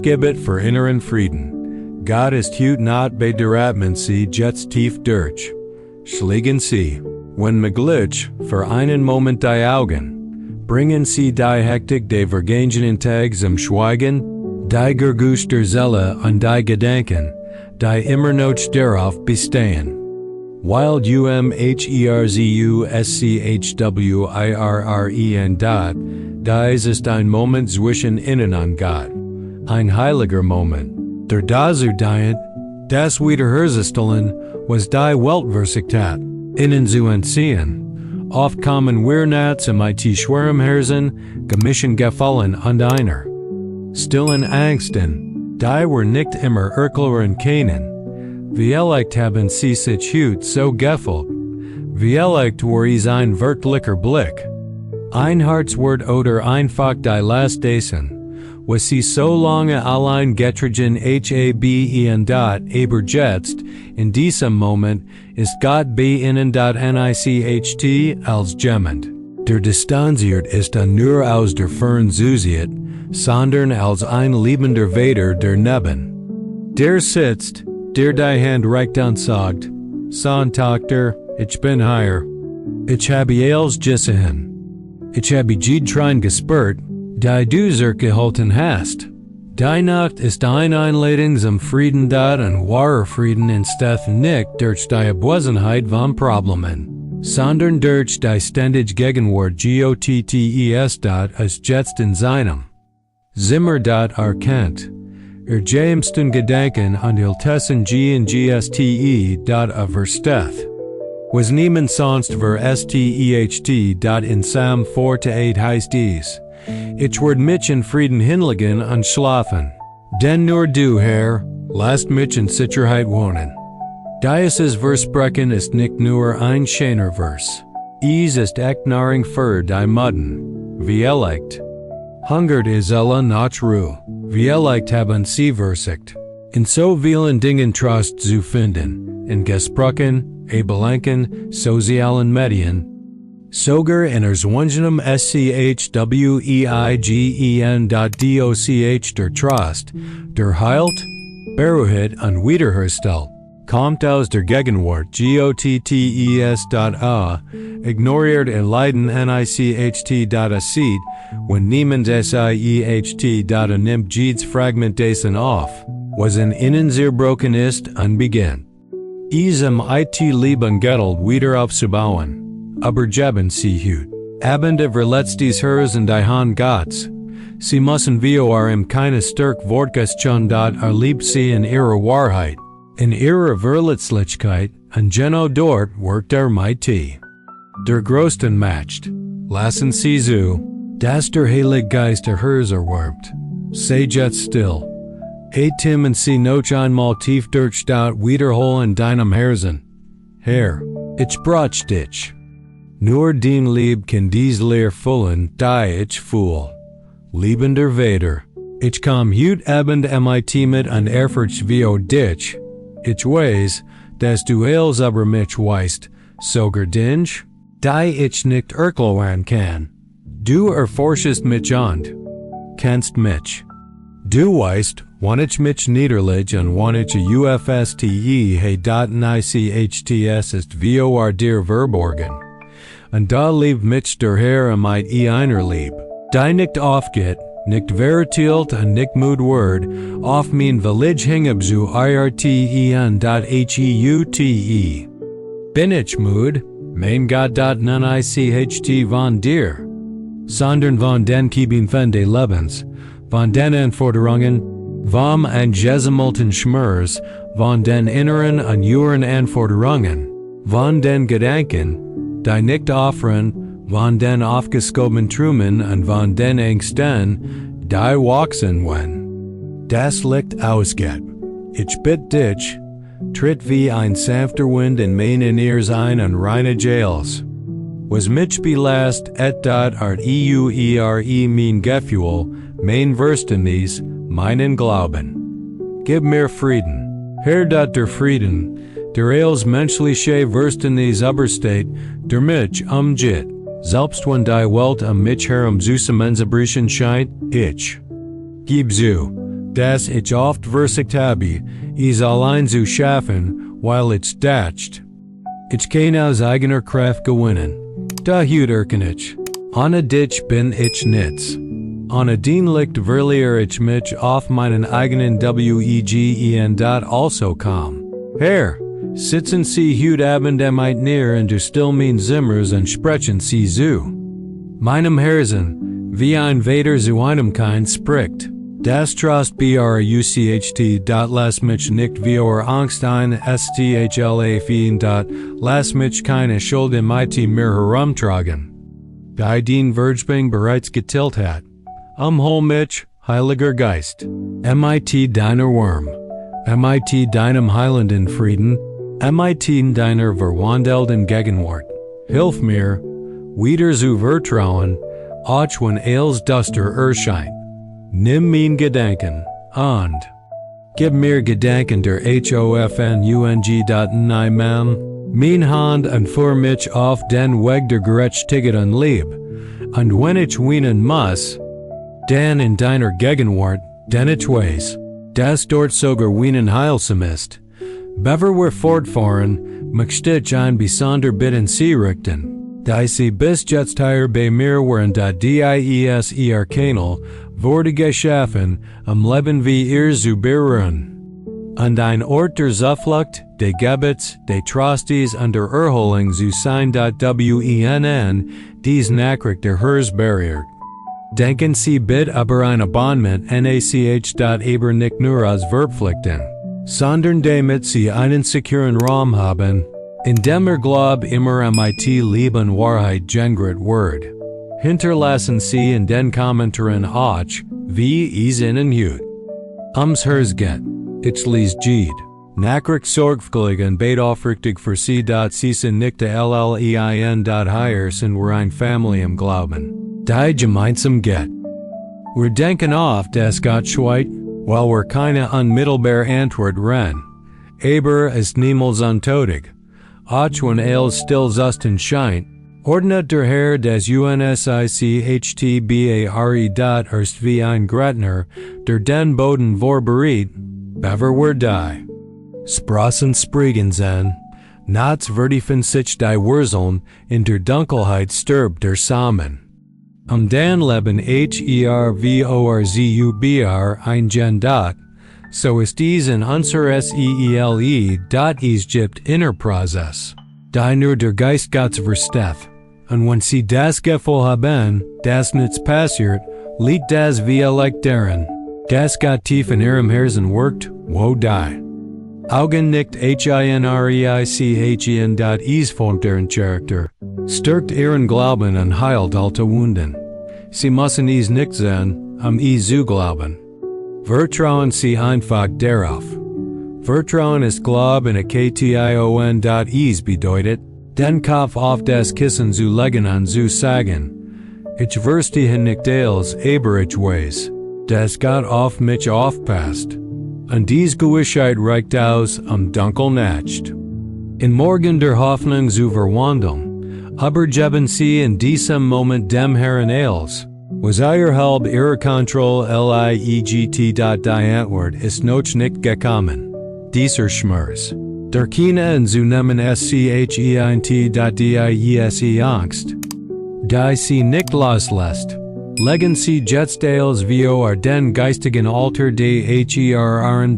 Gebet für inneren Frieden. Gott ist heute not bei der Atmen sie jetzt tief durch. Schlägen sie, wenn möglich, für einen Moment die Augen. Bringen sie die Hektik der vergangenen Tage zum Schweigen, die Gergusch der Seele und die Gedanken, die immer noch darauf bestehen. Wild umherzschwirren dot, dies ist ein Moment zwischen innen und Gott. Ein heiliger Moment. Der dazu dient, das Wiederherstellen, was die Weltversichtät, innen zu entziehen. Oft kommen wir nicht zum schwerem Herzen, gemischen Gefallen und einer stillen Angsten, die wir nicht immer erklären können. Vielleicht haben sie sich heute so gefühlt. Vielleicht war es ein wirklicher Blick. Ein Herzwort oder einfach die Lastdasen. Was sie so lange allein getrigen haben aber jetzt, in diesem Moment, ist Gott bei ihnen nicht als jemand, der distanziert ist und nur aus der Fern zusieht, sondern als ein liebender Vater der neben. Der sitzt, der die Hand reicht und sagt, Son Tochter, ich bin hier. Ich habe alles gesehen. Ich habe Trein gespürt, die du zurückgehalten hast. Die Nacht ist ein Einladung zum Frieden und wahrer Frieden instead nicht durch die Abwesenheit von Problemen, sondern durch die ständige Gegenwart Gottes ist jetzt in seinem Zimmer erkennt. Jamsten Gedanken und Hiltessen GSTE versteht. Was niemand sonst versteht in Psalm 4-8 heißt dies. Ich werde mich in Frieden hinlegen und schlafen. Denn nur du, Herr, lasst mich in Sicherheit wohnen. Dieses Versprechen ist nicht nur ein schöner Vers. Es ist echt Nahrung für die Mudden. Vielleicht hungert es alle nach Ruhe. Vielleicht haben sie versicht. In so vielen Dingen Trost zu finden. In Gesprochen, Belanken, sozialen Medien. Sogar in Erzwangenem schweigen.doch der Trost, der heilt, beruhigt und wiederherstellt, kommt aus der Gegenwart Gottes.a, ignoriert in Leiden nicht.sieht, wenn niemand sieht, nimmt jedes Fragment dessen auf, was in innen zerbrochen ist und beginnt. Isem Leben gettelt wieder aufzubauen. Aber geben sie hut. Abende verletztes Herz und die Hand Gottes. Sie müssen im keine stark Wortgestion liebt sie in ihrer Wahrheit, in ihrer Verletzlichkeit, und genau dort workt mighty. Der größten macht. Lassen sie zu, dass der Heilige Geist der Herz erwirbt. Sei jetzt still. Atmen sie noch einmal tief durch wiederholen deinem Herzen. Herr, ich brauch dich. Nur den Lieb kann dies Leer füllen, die ich fühl. Liebender Vater, ich komm heut Abend mit und Ehrfurcht wie dich. Ich weiß, dass du alles über mich weißt, sogar Dinge, die ich nicht erklären kann. Du erforschest mich und kennst mich. Du weißt, wann ich mich niederlege und wann ich ufste nichts ist vor dir verborgen. Und da liebt mich der Herr einer lieb, die nicht aufgeht, nicht vertielt und nicht müde wird, auf mein Village hingab zu irten.heute. Bin ich müde, mein Gott nicht von dir, sondern von den Kieben des Lebens, von den Anforderungen, vom angesammelten Schmerz, von den inneren und äußeren Anforderungen, von den Gedanken, die nicht offeren, von den aufgeschobenen Träumen und von den Ängsten, die wachsen, wenn das Licht ausgeht. Ich bitte dich, tritt wie ein sanfter Wind in meine Ears ein und reine Jails. Was mich belast mein Gefühl, mein Verständnis, meinen Glauben. Gib mir Frieden. Herr, der Frieden, der als menschliche Verständnis übersteht, der mich umgeht. Selbst wenn die Welt mich herum zusammenzubrischen scheint, ich gib zu, das ich oft versucht habe, es allein zu schaffen, weil ich dacht. Ich kann aus eigener Kraft gewinnen. Da hut ich. Ohne dich bin ich nichts. Ohne den Licht verliere ich mich auf meinen eigenen Wegen. Also kam. Herr, sitzen Sie heute Abend neer und still mein Zimmers und sprechen Sie zu. Meinem Herzen, wie ein Vater zu einem Kind spricht. Das Trost berucht. Lass mich nicht vor Angst ein sthlafen. Lass mich keine Schuld in mit mir herumtragen. Die den Vergebung bereits getilgt hat. Hol mich, Heiliger Geist. Mit deiner Wurm. Mit deinem heilenden Frieden. Mit deiner verwandelten Gegenwart. Hilf mir, wieder zu vertrauen, auch wenn alles duster erscheint. Nimm mein Gedanken, und gib mir Gedanken der Hoffnung. Mein Hand und für mich auf den Weg der Gerechtigkeit und Liebe. Und wenn ich weinen muss, dann in deiner Gegenwart, denn ich weiß, dass dort sogar weinen heilsam ist. Bever wir fortfahren, möchte ich ein besonder Bitten Sie richten. Da Sie bis jetzt hier bei mir waren, da dies Kanal wurde geschaffen, Leben wie ihr zu berühren. Und ein Ort der Zuflucht, der Gebets, der Trostes und der Erholung zu sein. Wenn, dies Nachricht der Herz berührt. Denken Sie bitte aber ein Abonnement nach. Aber nicht nur als Verpflichtung, sondern damit Sie einen securen Raum haben, in dem Glaub immer mit Liebe und Wahrheit gengret wird. Hinterlassen Sie in den Kommentaren auch, wie es Ihnen hut. Herz geht. Ich lese Jed. Nachricht sorgfältig und betaufrichtig für Sie. Sie sind nicht allein. Hier sind wir ein Family im Glauben. Die gemeinsam geht. Wir denken oft, dass Gott schweigt, weil wir keine unmittelbare Antwort rennen. Aber ist niemals untätig. Auch wenn alles still zusten scheint, ordnet der Herr des UNSICHTBARE. Erst wie ein Gretner, der den Boden vorbereitet, bever wir die. Sprossen spriegen sein, nachts vertiefen sich die Wurzeln, in der Dunkelheit stirbt der Samen. Dan leben hervorzubr ein Gendat, so ist dies in unser Seele. Es gibt inner Prozess, die nur der Geist Gottes versteht. Und wenn Sie das Gefühl haben, dass nichts passiert, liegt das vielleicht daran, dass Gott tief in Ihrem Herzen wirkt, wo die Augen nicht hinreichen. Es formt Ihren Charakter, stärkt Ihren Glauben und heilt alte Wunden. Sie müssen es nicht sehen, es zu glauben. Vertrauen Sie einfach darauf. Vertrauen ist Glaub in Aktion. Es bedeutet, den Kopf auf das Kissen zu legen und zu sagen, ich verstehe nicht alles, aber ich weiß, dass Gott auf mich aufpasst. Und dies Gewissheit reicht aus, dunkel Nacht. In Morgen der Hoffnung zu verwandeln. Aber geben Sie in diesem Moment dem Herrn alles, was Halb Ihre Kontrolle liegt. Die Antwort ist noch nicht gekommen. Dieser Schmerz. Der keine zu nehmen scheint. Die Angst. Die Sie nicht loslässt. Legen Sie jetzt alles vor den geistigen Alter des Herrn.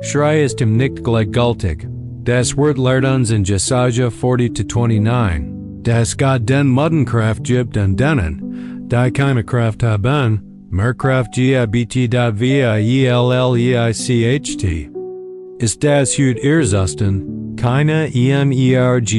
Schrei ist ihm nicht gleichgültig. Das Wort lehrt uns in Jesaja 40-29, dass Gott den Muttenkraft gibt und denen, die keine Kraft haben, mehr Kraft gibt. Ist das hut ihr Zusten, keine energie.doch.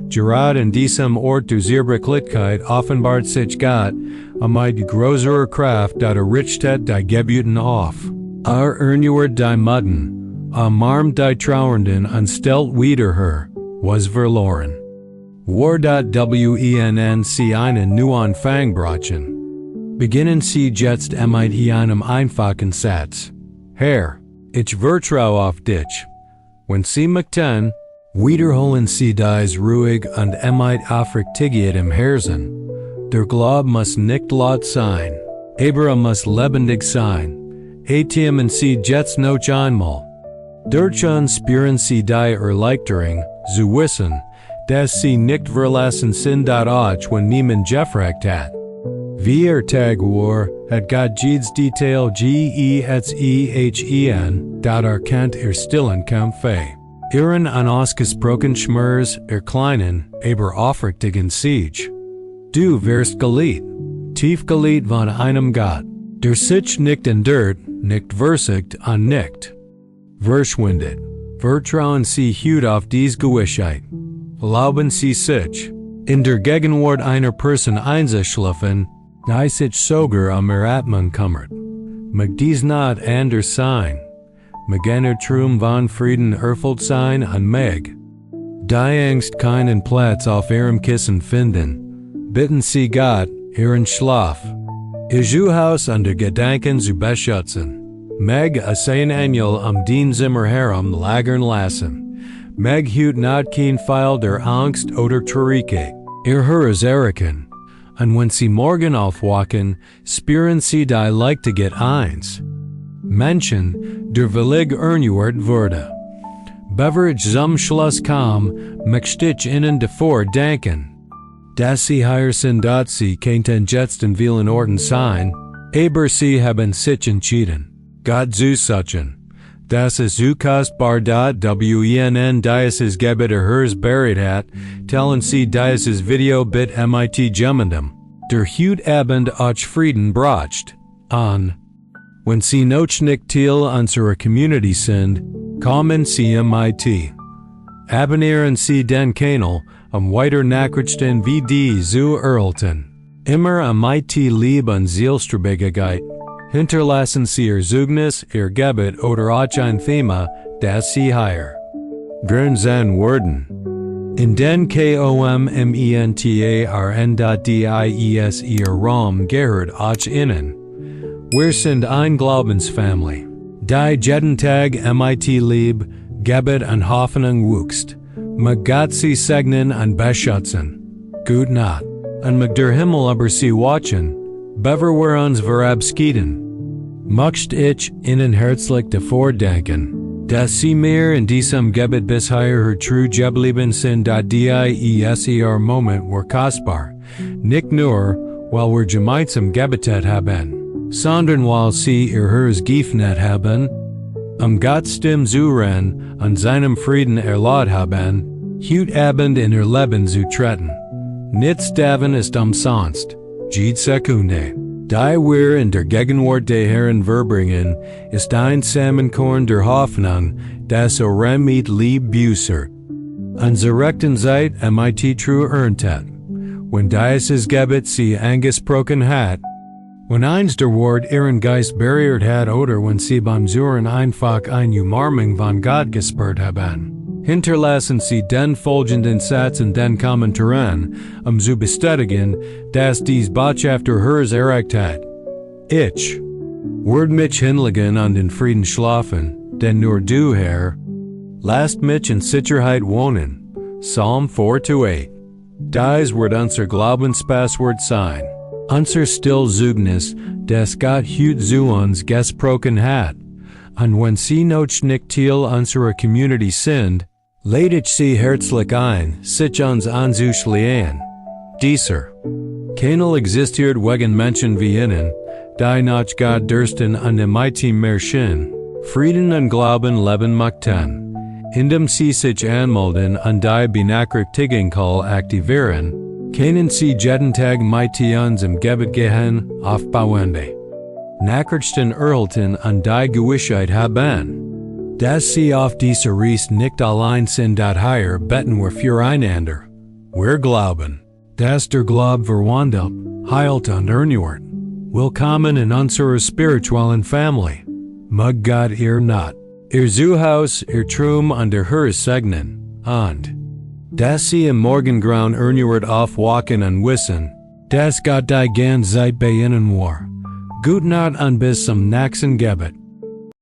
Gerade in diesem Ort der Zerbrechlichkeit offenbart sich Gott, mit größerer Kraft, richtet die Gebeten auf. Erneuert die Mutten. Marmt die Trauernden und stellt wieder her, was verloren. Wenn Sie einen Neuanfang brauchen. Beginnen Sie jetzt mit einem einfachen Satz. Herr, ich vertraue auf dich. Wenn Sie möchten, wiederholen Sie dies ruhig und mit Aufrichtigkeit im Herzen. Der Glaub muss nicht laut sein. Abramus lebendig sein. ATM und sie jetzt noch einmal. Durch uns spüren sie die Erleichterung, zu wissen, dass sie nicht verlassen sind auch wenn niemand gefragt hat. Wie Tag war, hat Gott jedes Detail gesen, dat erkennt stillen Kampfe. Ihren unausgesprochen Schmerz kleinen, aber aufrichtigen Siege. Du wirst geliebt, tief geliebt von einem Gott, der sich nicht endirt, nicht versiegt an nicht. Verschwindet, vertrauen sie hut auf dies Gewissheit. Erlauben sie sich, in der Gegenwart einer Person einzuschlafen, die sich sogar am Atmen kümmert. Mag dies nicht anders sein. Mag einer Traum von Frieden erfüllt sein und mag die Angst keinen Platz auf ihrem Kissen finden. Bitten Sie Gott, ihren Schlaf. Ihr Haus an der Gedanken zu beschützen. Mag ein Engel am diesem herum lagern lassen. Mag hut not kein Pfeil der Angst oder Traurigkeit. Ihr Höres erkennen. Und wenn Sie morgen aufwachen, spüren Sie die Leichtigkeit eins. Menschen, der willig erneuert wurde. Beverage zum Schluss kam, möchte ich Ihnen davor danken, dass Sie hier sind, dort Sie könnten jetzt in vielen Orten sein, aber Sie haben sich entschieden, Gott zu suchen. Das ist so kostbar, wenn dieses Gebet Herz buried hat, tellen Sie dieses Video mit jemandem, der heute Abend auch Frieden bracht, an. Wenn Sie noch nicht Teil unserer Community sind, kommen Sie Abonnieren Sie den Kanal, weiter Nachrichten wie die zu erhalten. Immer lieb und Zielstrebigkeit. Hinterlassen Sie Ihr Zeugnis, Ihr Gebet oder auch ein Thema, das Sie hier gern sein würden. In den kommentarn.dies Ihr Raum gehört auch Ihnen. Wir sind ein Glaubensfamilie. Die jeden Tag lieb, Gebet und Hoffnung wuchst. Mag Gott Sie segnen und beschützen. Gute Nacht. Und mag der Himmel über Sie watchen, bever wir uns verabschieden. Möcht ich Ihnen herzlich davor danken, dass Sie mir in diesem Gebet bisher treu geblieben sind. Dieser Moment war kostbar, nicht nur, weil wir gemeinsam gebetet haben, sondern weil Sie Ihr Herz geöffnet haben, Gott Stimme zu hören und seinem Frieden erlaubt haben, heute Abend in Ihr Leben zu treten. Nichts davon ist umsonst, jede Sekunde. Die wir in der Gegenwart des Herrn verbringen, ist ein Samenkorn der Hoffnung, das mit Lieb büßert. Unsere rechten Zeit true erntet. Wenn dieses Gebet Sie angesprochen hat, wenn eins der Wort Ihren Geist berührt hat oder wenn Sie beim Zuhören einfach eine Umarmung von Gott gespürt haben, hinterlassen Sie den folgenden Satz in den Kommentaren, zu bestätigen, dass dies Botschaft Herz erreicht hat. Ich werd mich hinlegen und in Frieden schlafen, denn nur du, Herr, lasst mich in Sicherheit wohnen. Psalm 4-8. Dies wird unser Glaubenspasswort sein. Unser Stillzeugnis, das Gott heute zu uns gesprochen hat. Und wenn Sie noch nicht Teil unserer Community sind, lade ich Sie herzlich ein, sich uns anzuschließen. Dieser Kanal existiert wegen Menschen wie Ihnen, die nach Gott dürsten und dem Märchen, Frieden und Glauben leben möchten. Indem Sie sich anmelden und die Benachrichtigung aktivieren, können Sie jeden Tag mit uns im Gebet gehen, aufbauende Nachrichten erhalten und die Gewissheit haben, dass Sie auf dieser Reise nicht allein sind. Hier beten wir füreinander. Wir glauben, dass der Glaube verwandelt, heilt und erneuert. Willkommen in unserer spirituellen Familie. Mag Gott Ihr Nacht, Ihr Zuhause, Ihr Traum und Ihr Herz segnen, und dass Sie im Morgengrauen erneuert aufwachen und wissen, dass Gott die ganze Zeit bei Ihnen war. Gute Nacht und bis zum nächsten Gebet.